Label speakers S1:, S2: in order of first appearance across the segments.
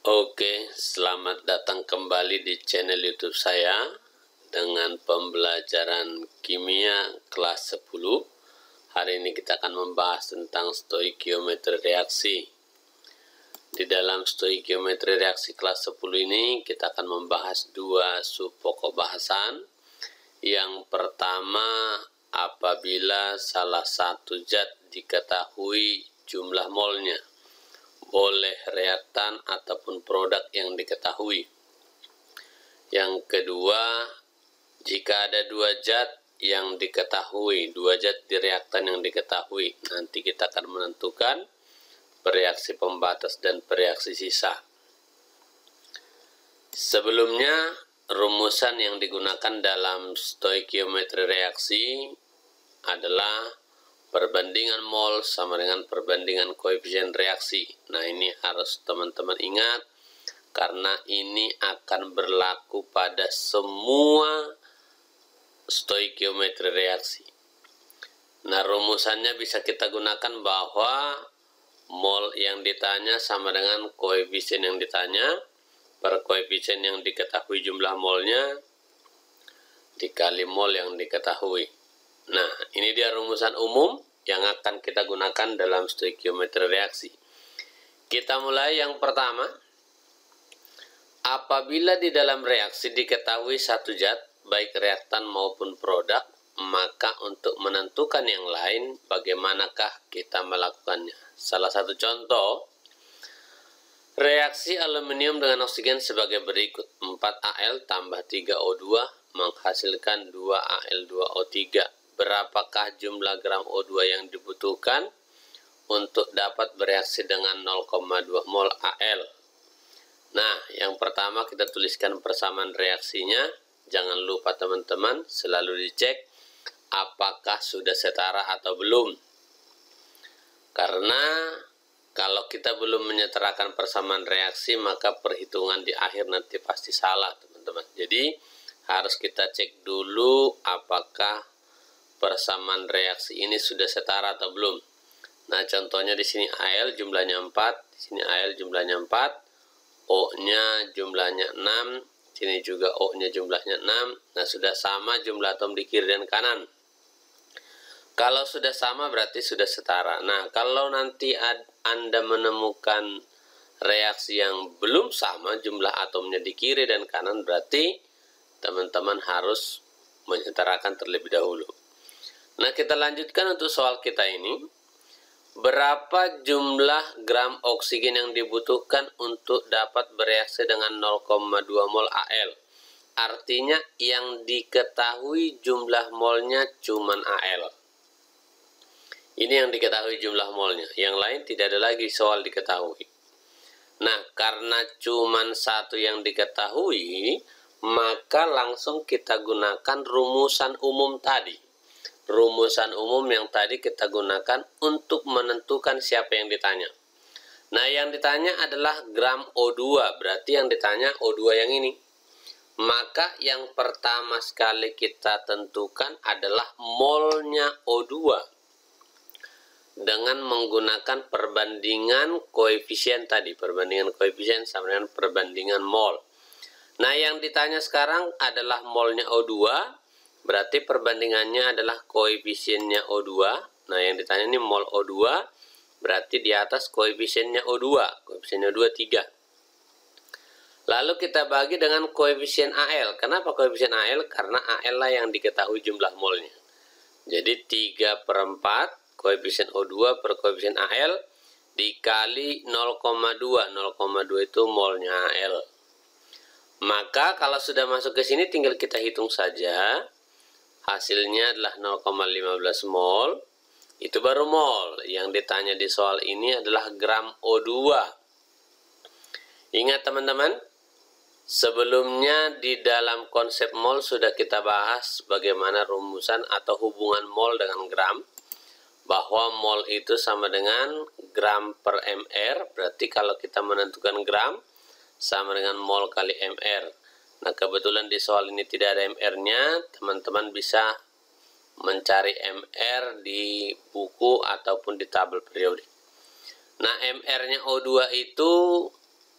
S1: Oke, selamat datang kembali di channel YouTube saya dengan pembelajaran kimia kelas 10. Hari ini kita akan membahas tentang stoikiometri reaksi. Di dalam stoikiometri reaksi kelas 10 ini kita akan membahas dua sub pokok bahasan. Yang pertama, apabila salah satu zat diketahui jumlah molnya, boleh reaktan ataupun produk yang diketahui. Yang kedua, jika ada dua zat yang diketahui, dua zat di reaktan yang diketahui, nanti kita akan menentukan bereaksi pembatas dan bereaksi sisa. Sebelumnya, rumusan yang digunakan dalam stoikiometri reaksi adalah perbandingan mol sama dengan perbandingan koefisien reaksi. Nah, ini harus teman-teman ingat karena ini akan berlaku pada semua stoikiometri reaksi. Nah, rumusannya bisa kita gunakan bahwa mol yang ditanya sama dengan koefisien yang ditanya per koefisien yang diketahui jumlah molnya dikali mol yang diketahui. Nah, ini dia rumusan umum yang akan kita gunakan dalam stoikiometri reaksi. Kita mulai yang pertama. Apabila di dalam reaksi diketahui satu zat, baik reaktan maupun produk, maka untuk menentukan yang lain, bagaimanakah kita melakukannya? Salah satu contoh, reaksi aluminium dengan oksigen sebagai berikut. 4Al tambah 3O2 menghasilkan 2Al2O3. Berapakah jumlah gram O2 yang dibutuhkan untuk dapat bereaksi dengan 0,2 mol Al? Nah, yang pertama kita tuliskan persamaan reaksinya. Jangan lupa teman-teman selalu dicek apakah sudah setara atau belum. Karena kalau kita belum menyetarakan persamaan reaksi, maka perhitungan di akhir nanti pasti salah, teman-teman. Jadi, harus kita cek dulu apakah persamaan reaksi ini sudah setara atau belum. Nah, contohnya di sini Al jumlahnya 4, di sini Al jumlahnya 4, O-nya jumlahnya 6, sini juga O-nya jumlahnya 6. Nah, sudah sama jumlah atom di kiri dan kanan. Kalau sudah sama berarti sudah setara. Nah, kalau nanti Anda menemukan reaksi yang belum sama jumlah atomnya di kiri dan kanan, berarti teman-teman harus menyetarakan terlebih dahulu. Nah, kita lanjutkan untuk soal kita ini. Berapa jumlah gram oksigen yang dibutuhkan untuk dapat bereaksi dengan 0,2 mol Al? Artinya yang diketahui jumlah molnya cuman Al. Ini yang diketahui jumlah molnya. Yang lain tidak ada lagi soal diketahui. Nah, karena cuman satu yang diketahui, maka langsung kita gunakan rumusan umum tadi. Rumusan umum yang tadi kita gunakan untuk menentukan siapa yang ditanya. Nah, yang ditanya adalah gram O2, berarti yang ditanya O2 yang ini. Maka yang pertama sekali kita tentukan adalah molnya O2 dengan menggunakan perbandingan koefisien tadi. Perbandingan koefisien sama dengan perbandingan mol. Nah, yang ditanya sekarang adalah molnya O2. Berarti perbandingannya adalah koefisiennya O2. Nah, yang ditanya ini mol O2. Berarti di atas koefisiennya O2. Koefisiennya O2 3. Lalu kita bagi dengan koefisien Al. Kenapa koefisien Al? Karena Al lah yang diketahui jumlah molnya. Jadi 3/4 koefisien O2 per koefisien Al dikali 0,2. 0,2 itu molnya Al. Maka kalau sudah masuk ke sini tinggal kita hitung saja. Hasilnya adalah 0,15 mol. Itu baru mol. Yang ditanya di soal ini adalah gram O2. Ingat teman-teman, sebelumnya di dalam konsep mol sudah kita bahas bagaimana rumusan atau hubungan mol dengan gram. Bahwa mol itu sama dengan gram per mr. Berarti kalau kita menentukan gram sama dengan mol kali mr. Nah, kebetulan di soal ini tidak ada MR-nya, teman-teman bisa mencari MR di buku ataupun di tabel periodik. Nah, MR-nya O2 itu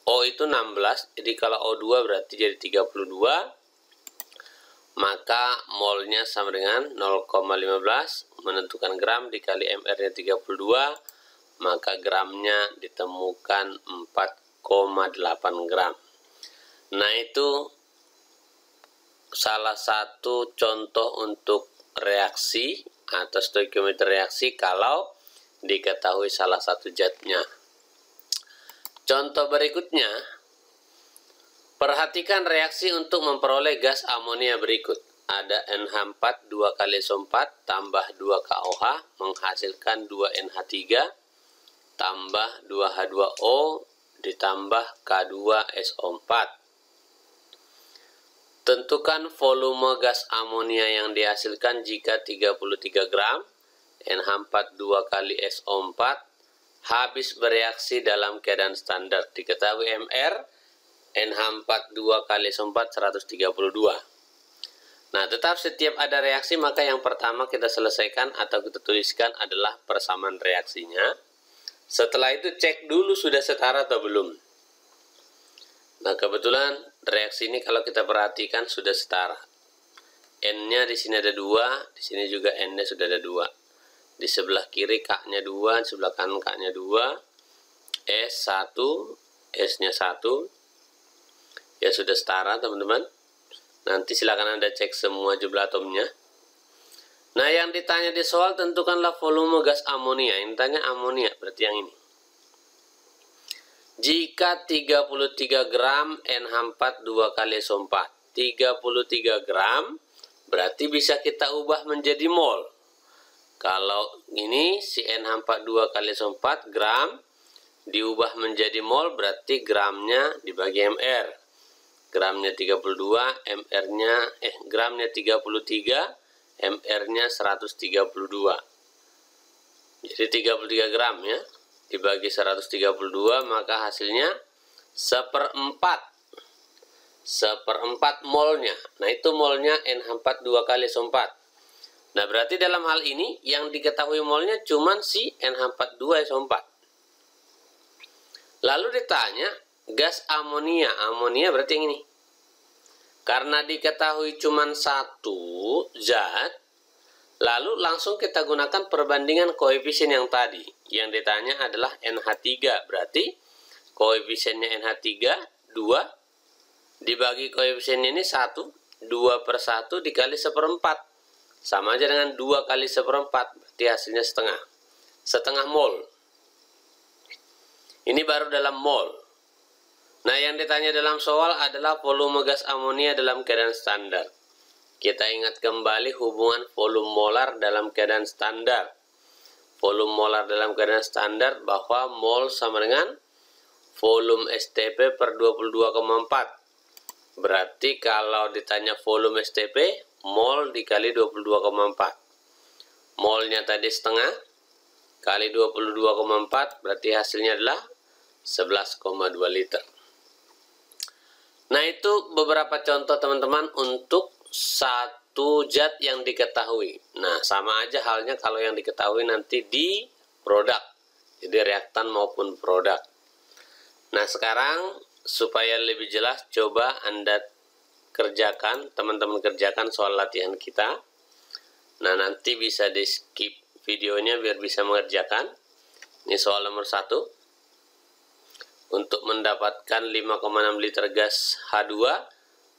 S1: O itu 16, jadi kalau O2 berarti jadi 32, maka molnya sama dengan 0,15, menentukan gram dikali MR-nya 32, maka gramnya ditemukan 4,8 gram. Nah, itu salah satu contoh untuk reaksi atau stoikiometri reaksi kalau diketahui salah satu zatnya. Contoh berikutnya, perhatikan reaksi untuk memperoleh gas amonia berikut. Ada NH4 2 kali SO4 tambah 2 KOH menghasilkan 2 NH3 tambah 2H2O ditambah K2SO4. Tentukan volume gas amonia yang dihasilkan jika 33 gram NH4 2 kali SO4 habis bereaksi dalam keadaan standar. Diketahui MR NH4 2 kali SO4 132. Nah, tetap setiap ada reaksi maka yang pertama kita selesaikan atau kita tuliskan adalah persamaan reaksinya. Setelah itu cek dulu sudah setara atau belum. Nah, kebetulan reaksi ini kalau kita perhatikan sudah setara. N-nya di sini ada 2, di sini juga N-nya sudah ada 2. Di sebelah kiri K-nya 2, di sebelah kanan K-nya 2, S1, S-nya 1. Ya sudah setara teman-teman. Nanti silakan Anda cek semua jumlah atomnya. Nah, yang ditanya di soal tentukanlah volume gas amonia. Ini tanya amonia, berarti yang ini. Jika 33 gram NH4 2 kali SO4, 33 gram berarti bisa kita ubah menjadi mol. Kalau ini si NH4 2 kali SO4 gram diubah menjadi mol berarti gramnya dibagi MR. Gramnya 32, MR-nya gramnya 33, MR-nya 132. Jadi 33 gram ya dibagi 132 maka hasilnya seperempat molnya. Nah, itu molnya NH4 2 kali SO4. Nah, berarti dalam hal ini yang diketahui molnya cuma si NH42 SO4. Lalu ditanya gas amonia. Amonia berarti yang ini. Karena diketahui cuma satu zat, lalu langsung kita gunakan perbandingan koefisien yang tadi. Yang ditanya adalah NH3. Berarti koefisiennya NH3 2 dibagi koefisiennya ini 1, 2/1 dikali 1/4. Sama aja dengan 2 kali 1/4, berarti hasilnya setengah mol. Ini baru dalam mol. Nah, yang ditanya dalam soal adalah volume gas amonia dalam keadaan standar. Kita ingat kembali hubungan volume molar dalam keadaan standar. Volume molar dalam keadaan standar bahwa mol sama dengan volume STP per 22,4. Berarti kalau ditanya volume STP, mol dikali 22,4. Molnya tadi setengah kali 22,4 berarti hasilnya adalah 11,2 liter. Nah, itu beberapa contoh teman-teman untuk satu zat yang diketahui. Nah, sama aja halnya kalau yang diketahui nanti di produk. Jadi reaktan maupun produk. Nah, sekarang supaya lebih jelas coba Anda kerjakan, teman-teman kerjakan soal latihan kita. Nah, nanti bisa di skip videonya biar bisa mengerjakan. Ini soal nomor 1. Untuk mendapatkan 5,6 liter gas H2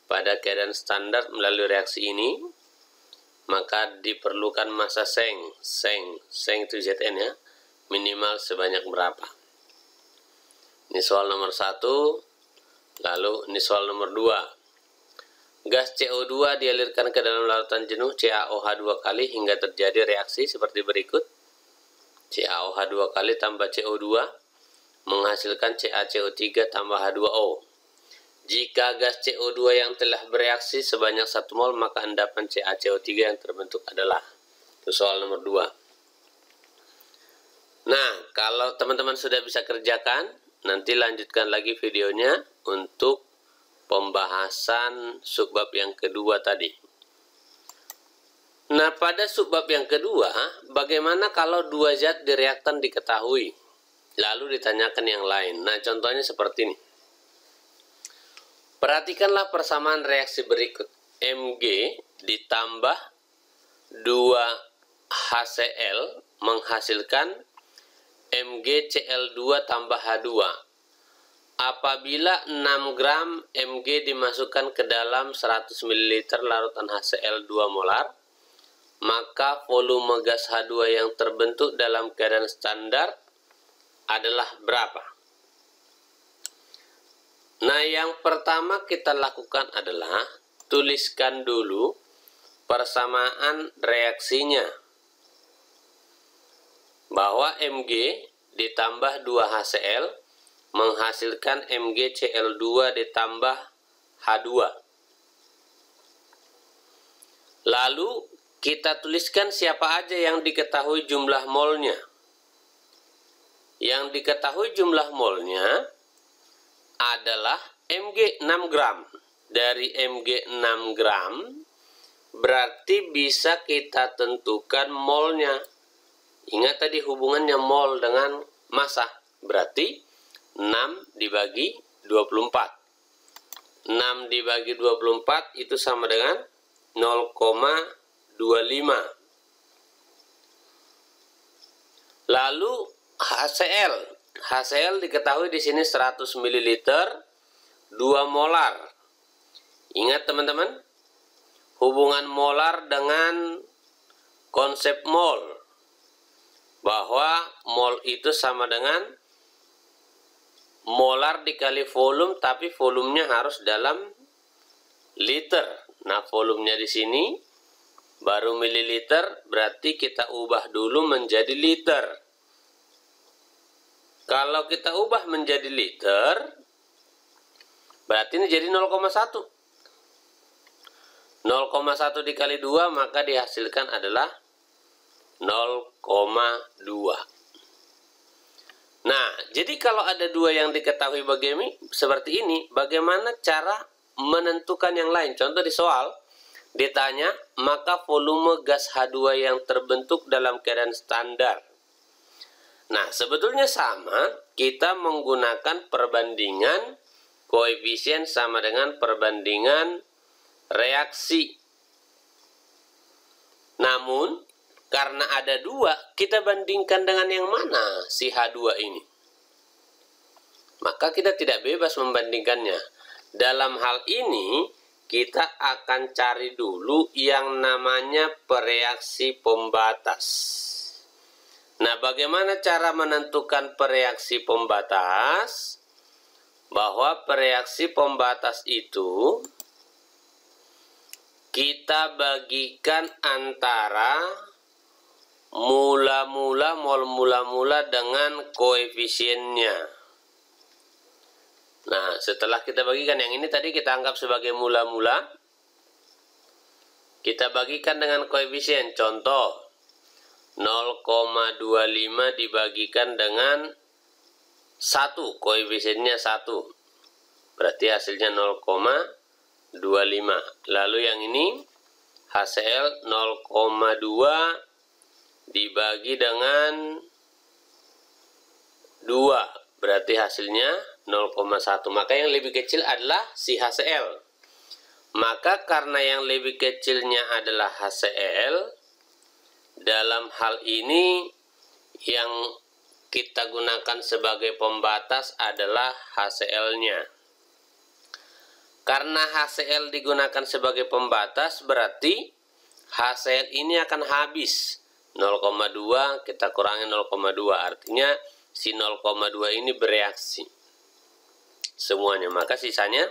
S1: pada keadaan standar melalui reaksi ini, maka diperlukan massa seng itu Zn ya, minimal sebanyak berapa. Ini soal nomor 1. Lalu ini soal nomor 2. Gas CO2 dialirkan ke dalam larutan jenuh CaOH 2 kali hingga terjadi reaksi seperti berikut. CaOH 2 kali tambah CO2 menghasilkan CaCO3 tambah H2O. Jika gas CO2 yang telah bereaksi sebanyak 1 mol, maka endapan CaCO3 yang terbentuk adalah. Itu soal nomor 2. Nah, kalau teman-teman sudah bisa kerjakan, nanti lanjutkan lagi videonya untuk pembahasan subbab yang kedua tadi. Nah, pada subbab yang kedua, bagaimana kalau dua zat di reaktan diketahui, lalu ditanyakan yang lain. Nah, contohnya seperti ini. Perhatikanlah persamaan reaksi berikut. Mg ditambah 2HCl menghasilkan MgCl2 tambah H2. Apabila 6 gram Mg dimasukkan ke dalam 100 ml larutan HCl 2 molar, maka volume gas H2 yang terbentuk dalam keadaan standar adalah berapa? Nah, yang pertama kita lakukan adalah tuliskan dulu persamaan reaksinya. Bahwa Mg ditambah 2HCl menghasilkan MgCl2 ditambah H2. Lalu kita tuliskan siapa aja yang diketahui jumlah molnya. Yang diketahui jumlah molnya adalah Mg 6 gram. Dari Mg 6 gram berarti bisa kita tentukan molnya. Ingat tadi hubungannya mol dengan massa. Berarti 6 dibagi 24. 6 dibagi 24 itu sama dengan 0,25. Lalu HCl. HCl diketahui di sini 100 ml 2 molar. Ingat teman-teman, hubungan molar dengan konsep mol, bahwa mol itu sama dengan molar dikali volume, tapi volumenya harus dalam liter. Nah, volumenya di sini baru mililiter, berarti kita ubah dulu menjadi liter. Kalau kita ubah menjadi liter, berarti ini jadi 0,1. 0,1 dikali 2 maka dihasilkan adalah 0,2. Nah, jadi kalau ada 2 yang diketahui seperti ini, bagaimana cara menentukan yang lain? Contoh di soal ditanya, maka volume gas H2 yang terbentuk dalam keadaan standar. Nah, sebetulnya sama, kita menggunakan perbandingan koefisien sama dengan perbandingan reaksi. Namun, karena ada 2, kita bandingkan dengan yang mana si H2 ini? Maka kita tidak bebas membandingkannya. Dalam hal ini, kita akan cari dulu yang namanya pereaksi pembatas. Nah, bagaimana cara menentukan pereaksi pembatas? Bahwa pereaksi pembatas itu kita bagikan antara mol mula-mula dengan koefisiennya. Nah, setelah kita bagikan yang ini tadi kita anggap sebagai mula-mula, kita bagikan dengan koefisien. Contoh 0,25 dibagikan dengan 1, koefisiennya 1. Berarti hasilnya 0,25. Lalu yang ini HCl 0,2 dibagi dengan 2. Berarti hasilnya 0,1. Maka yang lebih kecil adalah si HCl. Maka karena yang lebih kecilnya adalah HCl, dalam hal ini yang kita gunakan sebagai pembatas adalah HCl-nya. Karena HCl digunakan sebagai pembatas, berarti HCl ini akan habis. 0,2 kita kurangi 0,2, artinya si 0,2 ini bereaksi semuanya, maka sisanya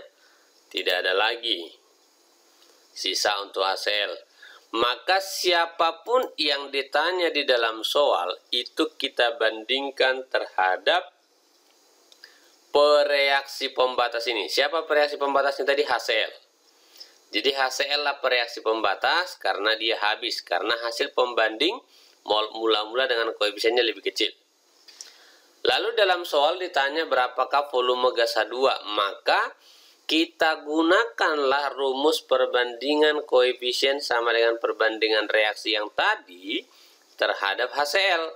S1: tidak ada lagi sisa untuk HCl. Maka siapapun yang ditanya di dalam soal itu kita bandingkan terhadap pereaksi pembatas ini. Siapa pereaksi pembatasnya tadi? HCl. Jadi HCl lah pereaksi pembatas karena dia habis, karena hasil pembanding mol mula-mula dengan koefisiennya lebih kecil. Lalu dalam soal ditanya berapakah volume gas H2, maka kita gunakanlah rumus perbandingan koefisien sama dengan perbandingan reaksi yang tadi terhadap HCl.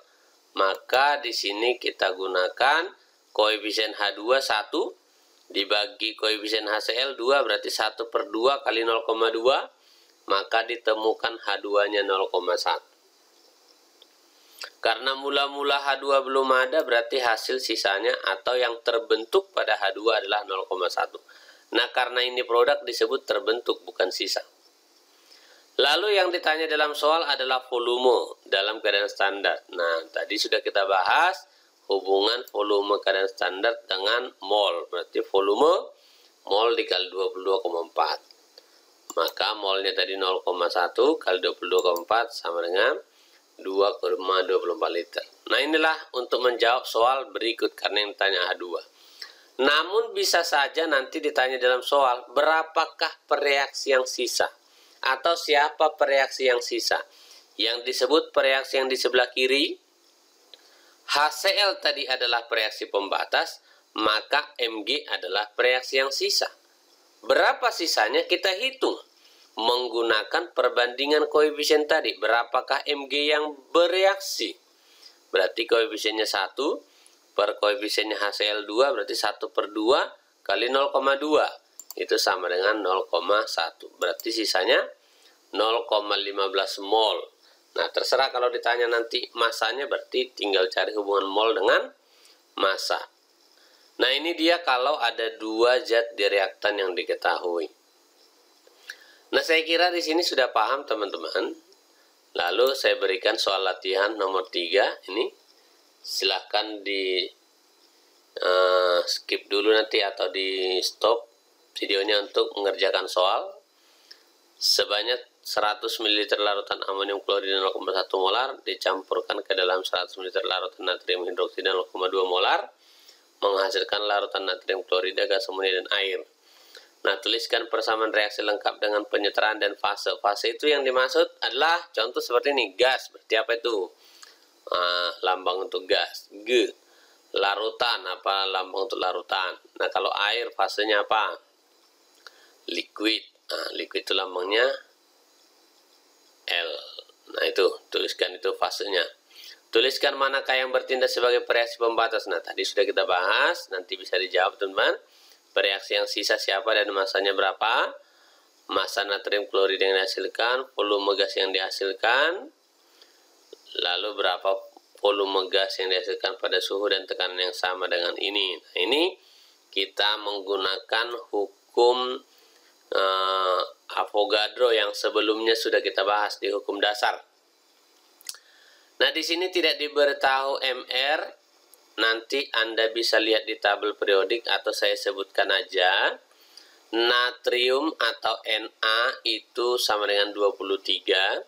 S1: Maka di sini kita gunakan koefisien H2 1 dibagi koefisien HCl 2 berarti 1/2 kali 0,2, maka ditemukan H2-nya 0,1. Karena mula-mula H2 belum ada, berarti hasil sisanya atau yang terbentuk pada H2 adalah 0,1. Nah, karena ini produk disebut terbentuk, bukan sisa. Lalu yang ditanya dalam soal adalah volume dalam keadaan standar. Nah, tadi sudah kita bahas hubungan volume keadaan standar dengan mol. Berarti volume mol dikali 22,4. Maka molnya tadi 0,1 kali 22,4 sama dengan 2,24 liter. Nah, inilah untuk menjawab soal berikut karena yang ditanya H2. Namun bisa saja nanti ditanya dalam soal, berapakah pereaksi yang sisa? Atau siapa pereaksi yang sisa? Yang disebut pereaksi yang di sebelah kiri, HCl tadi adalah pereaksi pembatas, maka Mg adalah pereaksi yang sisa. Berapa sisanya kita hitung menggunakan perbandingan koefisien tadi. Berapakah Mg yang bereaksi? Berarti koefisiennya 1 per koefisiennya HCl 2 berarti 1/2 kali 0,2. Itu sama dengan 0,1. Berarti sisanya 0,15 mol. Nah, terserah kalau ditanya nanti masanya, berarti tinggal cari hubungan mol dengan massa. Nah, ini dia kalau ada dua zat di reaktan yang diketahui. Nah, saya kira di sini sudah paham teman-teman. Lalu saya berikan soal latihan nomor 3 ini. Silahkan di skip dulu nanti atau di stop videonya untuk mengerjakan soal. Sebanyak 100 ml larutan amonium klorida 0,1 molar dicampurkan ke dalam 100 ml larutan natrium hidroksida 0,2 molar menghasilkan larutan natrium klorida, gas amonia dan air. Nah, tuliskan persamaan reaksi lengkap dengan penyetaraan dan fase. Fase itu yang dimaksud adalah contoh seperti ini, gas. Berarti apa itu? Lambang untuk gas, G. Larutan, apa lambang untuk larutan? Nah, kalau air fasenya apa? Liquid. Nah, liquid itu lambangnya L. Nah, itu tuliskan itu fasenya. Tuliskan manakah yang bertindak sebagai pereaksi pembatas. Nah, tadi sudah kita bahas, nanti bisa dijawab teman-teman. Pereaksi yang sisa siapa dan masanya berapa? Massa natrium klorida yang dihasilkan, volume gas yang dihasilkan, lalu berapa volume gas yang dihasilkan pada suhu dan tekanan yang sama dengan ini. Nah, ini kita menggunakan hukum Avogadro yang sebelumnya sudah kita bahas di hukum dasar. Nah, di sini tidak diberitahu MR. Nanti Anda bisa lihat di tabel periodik atau saya sebutkan aja. Natrium atau Na itu sama dengan 23.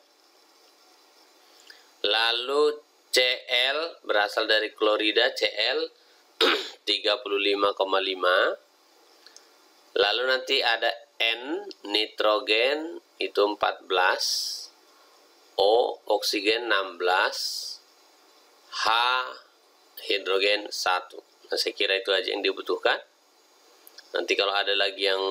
S1: Lalu Cl berasal dari klorida, Cl 35,5. Lalu nanti ada N nitrogen itu 14. O oksigen 16. H hidrogen 1. Nah, saya kira itu aja yang dibutuhkan. Nanti kalau ada lagi yang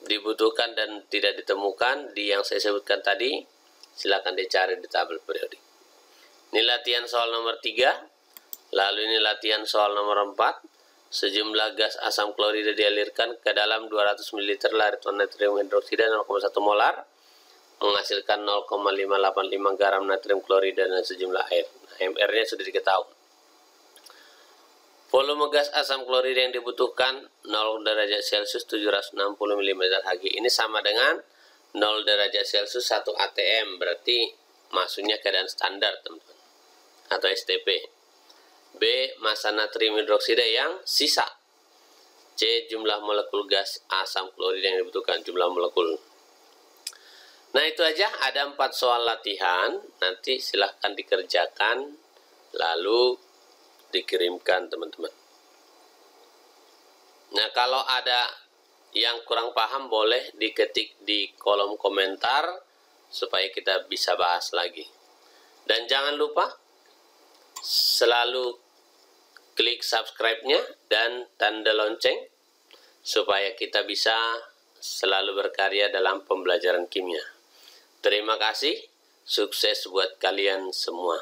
S1: dibutuhkan dan tidak ditemukan di yang saya sebutkan tadi, silakan dicari di tabel periodik. Ini latihan soal nomor 3. Lalu ini latihan soal nomor 4. Sejumlah gas asam klorida dialirkan ke dalam 200 ml larutan natrium hidroksida 0,1 molar menghasilkan 0,585 garam natrium klorida dan sejumlah air. MR-nya sudah diketahui. Volume gas asam klorida yang dibutuhkan 0 derajat Celcius 760 mm Hg. Ini sama dengan 0 derajat Celcius 1 atm. Berarti masuknya keadaan standar, teman-teman. Atau STP. B. Massa natrium hidroksida yang sisa. C. Jumlah molekul gas asam klorida yang dibutuhkan. Jumlah molekul. Nah, itu aja, ada 4 soal latihan, nanti silahkan dikerjakan, lalu dikirimkan teman-teman. Nah, kalau ada yang kurang paham boleh diketik di kolom komentar, supaya kita bisa bahas lagi. Dan jangan lupa, selalu klik subscribe-nya dan tanda lonceng, supaya kita bisa selalu berkarya dalam pembelajaran kimia. Terima kasih, sukses buat kalian semua.